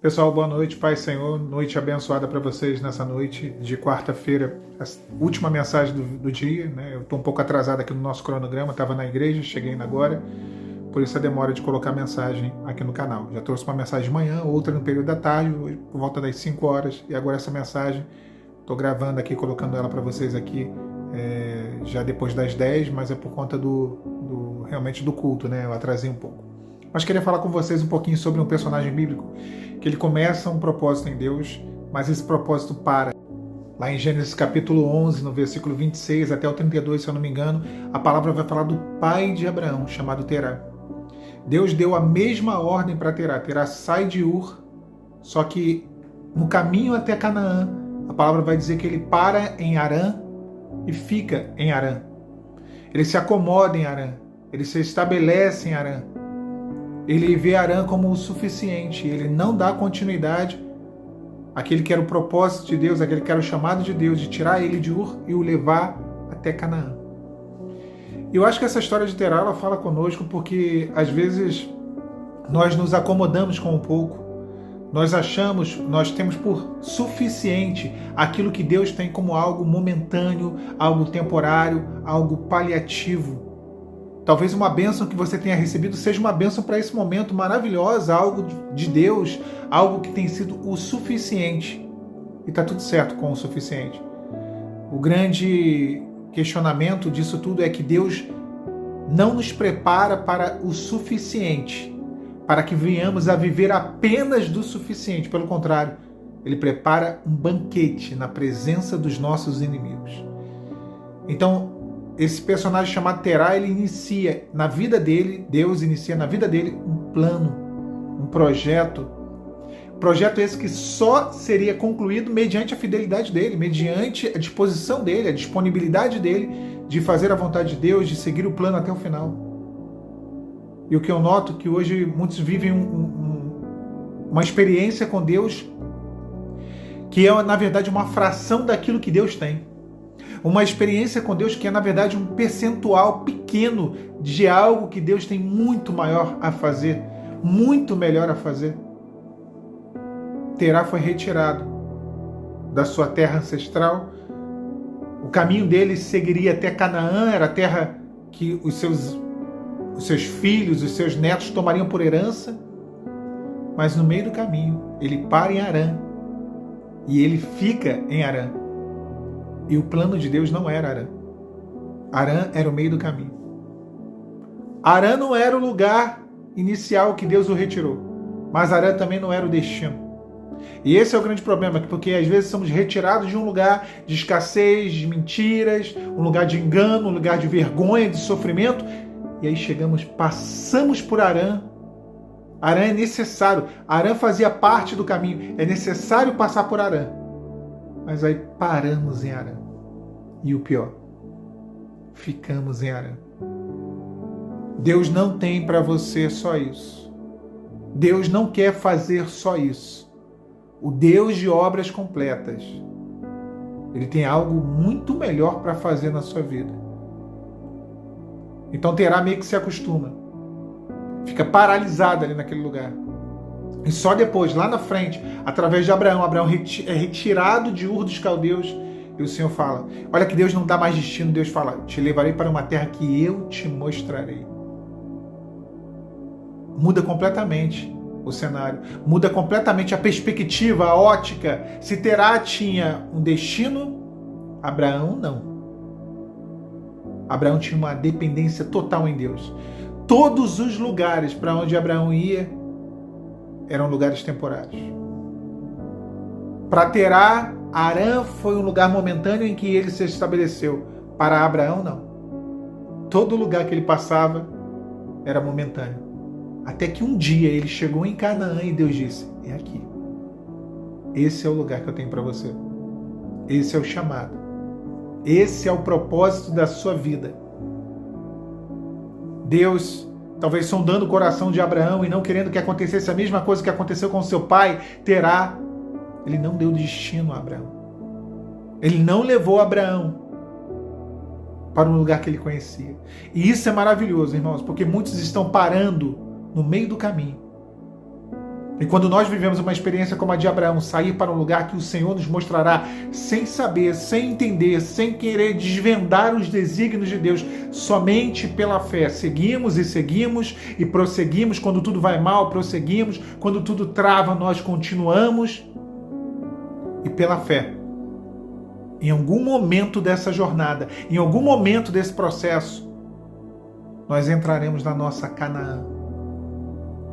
Pessoal, boa noite, Pai Senhor, noite abençoada para vocês nessa noite de quarta-feira, a última mensagem do dia, né? Eu estou um pouco atrasado aqui no nosso cronograma, estava na igreja, cheguei ainda agora, por isso a demora de colocar a mensagem aqui no canal. Já trouxe uma mensagem de manhã, outra no período da tarde, por volta das 5 horas, e agora essa mensagem, estou gravando aqui, colocando ela para vocês aqui, já depois das 10, mas é por conta realmente do culto, né? Eu atrasei um pouco. Mas queria falar com vocês um pouquinho sobre um personagem bíblico, que ele começa um propósito em Deus, mas esse propósito para. Lá em Gênesis capítulo 11, no versículo 26 até o 32, se eu não me engano, a palavra vai falar do pai de Abraão, chamado Terá. Deus deu a mesma ordem para Terá. Terá sai de Ur, só que no caminho até Canaã, a palavra vai dizer que ele para em Harã e fica em Harã. Ele se acomoda em Harã, ele se estabelece em Harã. Ele vê Harã como o suficiente, ele não dá continuidade àquele que era o propósito de Deus, aquele que era o chamado de Deus, de tirar ele de Ur e o levar até Canaã. Eu acho que essa história de Terá, ela fala conosco porque às vezes nós nos acomodamos com um pouco, nós temos por suficiente aquilo que Deus tem como algo momentâneo, algo temporário, algo paliativo. Talvez uma bênção que você tenha recebido seja uma bênção para esse momento maravilhosa, algo de Deus, algo que tem sido o suficiente. E está tudo certo com o suficiente. O grande questionamento disso tudo é que Deus não nos prepara para o suficiente, para que venhamos a viver apenas do suficiente. Pelo contrário, Ele prepara um banquete na presença dos nossos inimigos. Então, esse personagem chamado Terá, ele inicia na vida dele, Deus inicia na vida dele um plano, um projeto. Projeto esse que só seria concluído mediante a fidelidade dele, mediante a disposição dele, a disponibilidade dele de fazer a vontade de Deus, de seguir o plano até o final. E o que eu noto é que hoje muitos vivem uma experiência com Deus que é, na verdade, uma fração daquilo que Deus tem. Uma experiência com Deus que é, na verdade, um percentual pequeno de algo que Deus tem muito maior a fazer, muito melhor a fazer. Terá foi retirado da sua terra ancestral. O caminho dele seguiria até Canaã, era a terra que os seus filhos, os seus netos tomariam por herança. Mas no meio do caminho, ele para em Harã e ele fica em Harã. E o plano de Deus não era Harã. Harã era o meio do caminho. Harã não era o lugar inicial que Deus o retirou. Mas Harã também não era o destino. E esse é o grande problema, porque às vezes somos retirados de um lugar de escassez, de mentiras, um lugar de engano, um lugar de vergonha, de sofrimento. E aí passamos por Harã. Harã é necessário. Harã fazia parte do caminho. É necessário passar por Harã. Mas aí paramos em Harã. E o pior, ficamos em Harã. Deus não tem para você só isso. Deus não quer fazer só isso. O Deus de obras completas, Ele tem algo muito melhor para fazer na sua vida. Então Terá meio que se acostuma. Fica paralisado ali naquele lugar. E só depois, lá na frente, através de Abraão é retirado de Ur dos Caldeus, e o Senhor fala, olha que Deus não dá mais destino, Deus fala, te levarei para uma terra que eu te mostrarei. Muda completamente o cenário, muda completamente a perspectiva, a ótica. Se Terá tinha um destino, Abraão não. Abraão tinha uma dependência total em Deus. Todos os lugares para onde Abraão ia, eram lugares temporários. Para Terá, Harã foi um lugar momentâneo em que ele se estabeleceu. Para Abraão, não. Todo lugar que ele passava era momentâneo. Até que um dia ele chegou em Canaã e Deus disse, é aqui. Esse é o lugar que eu tenho para você. Esse é o chamado. Esse é o propósito da sua vida. Deus, talvez sondando o coração de Abraão e não querendo que acontecesse a mesma coisa que aconteceu com seu pai, Terá, ele não deu destino a Abraão. Ele não levou Abraão para um lugar que ele conhecia. E isso é maravilhoso, irmãos, porque muitos estão parando no meio do caminho. E quando nós vivemos uma experiência como a de Abraão, sair para um lugar que o Senhor nos mostrará, sem saber, sem entender, sem querer desvendar os desígnios de Deus, somente pela fé, seguimos e prosseguimos. Quando tudo vai mal, prosseguimos. Quando tudo trava, nós continuamos. E pela fé, em algum momento dessa jornada, em algum momento desse processo, nós entraremos na nossa Canaã.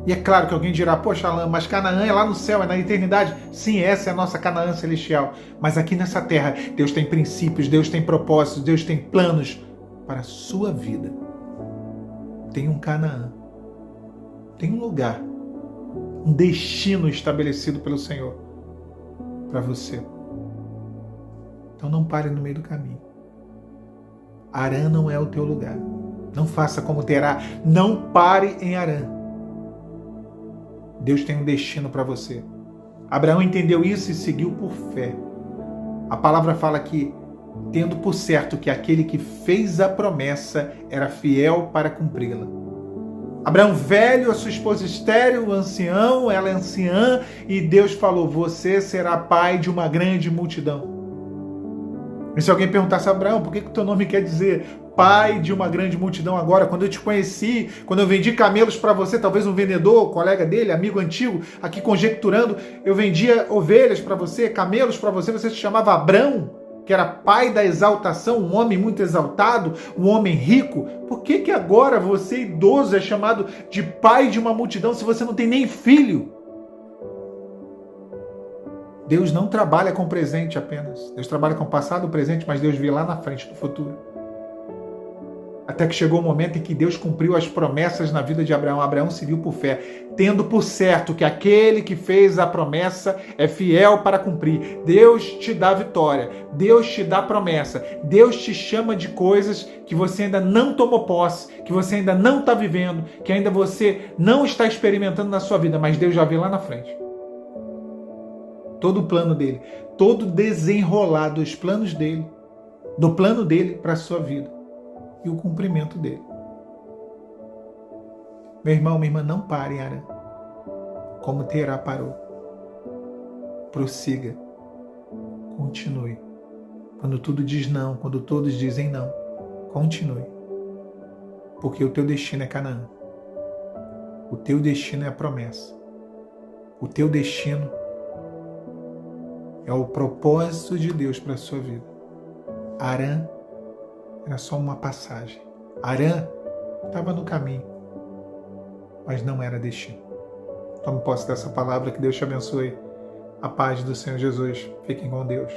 E é claro que alguém dirá, poxa, Alan, mas Canaã é lá no céu, é na eternidade. Sim, essa é a nossa Canaã celestial. Mas aqui nessa terra, Deus tem princípios, Deus tem propósitos, Deus tem planos para a sua vida. Tem um Canaã. Tem um lugar. Um destino estabelecido pelo Senhor para você. Então não pare no meio do caminho. Harã não é o teu lugar. Não faça como Terá. Não pare em Harã. Deus tem um destino para você. Abraão entendeu isso e seguiu por fé. A palavra fala que, tendo por certo que aquele que fez a promessa era fiel para cumpri-la. Abraão velho, a sua esposa estéril, ancião, ela é anciã, e Deus falou, você será pai de uma grande multidão. E se alguém perguntasse, Abraão, por que o teu nome quer dizer pai de uma grande multidão agora? Quando eu te conheci, quando eu vendi camelos para você, talvez um vendedor, colega dele, amigo antigo, aqui conjecturando, eu vendia ovelhas para você, camelos para você, você se chamava Abrão, que era pai da exaltação, um homem muito exaltado, um homem rico. Por que agora você, idoso, é chamado de pai de uma multidão se você não tem nem filho? Deus não trabalha com presente apenas. Deus trabalha com o passado, o presente, mas Deus vê lá na frente do futuro. Até que chegou o momento em que Deus cumpriu as promessas na vida de Abraão. Abraão seguiu por fé, tendo por certo que aquele que fez a promessa é fiel para cumprir. Deus te dá vitória, Deus te dá promessa, Deus te chama de coisas que você ainda não tomou posse, que você ainda não está vivendo, que ainda você não está experimentando na sua vida, mas Deus já vê lá na frente. Todo o plano dele, todo desenrolar dos planos dele, do plano dele para a sua vida e o cumprimento dele. Meu irmão, minha irmã, não pare em Harã, como Terá parou. Prossiga, continue. Quando tudo diz não, quando todos dizem não, continue. Porque o teu destino é Canaã. O teu destino é a promessa. O teu destino é o propósito de Deus para a sua vida. Harã era só uma passagem. Harã estava no caminho, mas não era destino. Tome posse dessa palavra, que Deus te abençoe. A paz do Senhor Jesus. Fiquem com Deus.